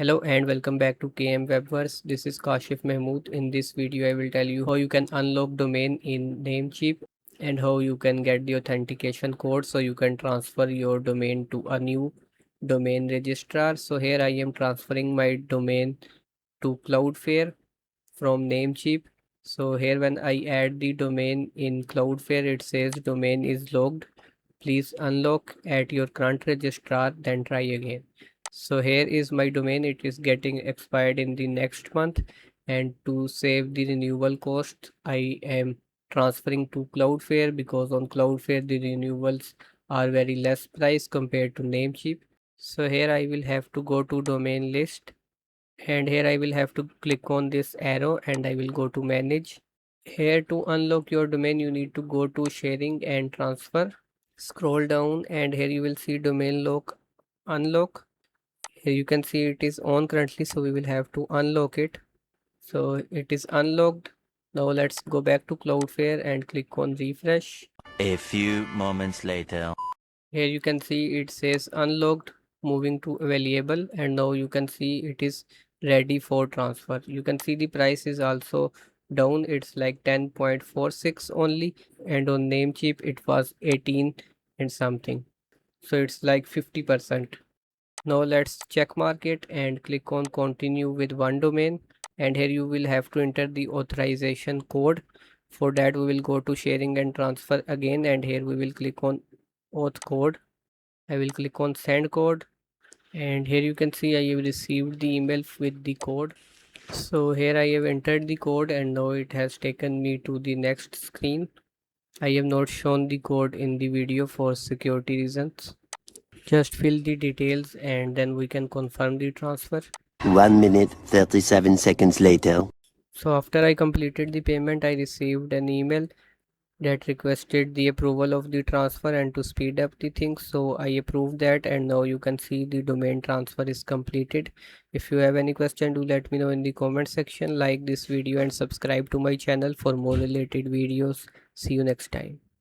Hello and welcome back to KM Webverse. This is Kashif Mahmood. In this video, I will tell you how you can unlock domain in Namecheap and how you can get the authentication code so you can transfer your domain to a new domain registrar. So here I am transferring my domain to Cloudflare from Namecheap. So here when I add the domain in Cloudflare, it says domain is logged. Please unlock at your current registrar, then try again. So here is my domain. It is getting expired in the next month. And to save the renewal cost, I am transferring to Cloudflare because on Cloudflare the renewals are very less price compared to Namecheap. So here I will have to go to domain list and here I will have to click on this arrow and I will go to manage. Here to unlock your domain you need to go to sharing and transfer. Scroll down and here you will see domain lock unlock. Here you can see it is on currently, so we will have to unlock it. So it is unlocked. Now let's go back to Cloudflare and click on refresh. A few moments later. Here you can see it says unlocked, moving to available, and now you can see it is ready for transfer. You can see the price is also down. It's like 10.46 only, and on Namecheap it was 18 and something. So it's like 50%. Now let's check mark it and click on continue with one domain, and here you will have to enter the authorization code. For that we will go to sharing and transfer again, and here we will click on Auth Code. I will click on send code, and here you can see I have received the email with the code. So here I have entered the code and now it has taken me to the next screen. I have not shown the code in the video for security reasons. Just fill the details and then we can confirm the transfer. 1 minute 37 seconds later. So after I completed the payment, I received an email that requested the approval of the transfer and to speed up the things. So I approved that and now you can see the domain transfer is completed. If you have any question, do let me know in the comment section. Like this video and subscribe to my channel for more related videos. See you next time.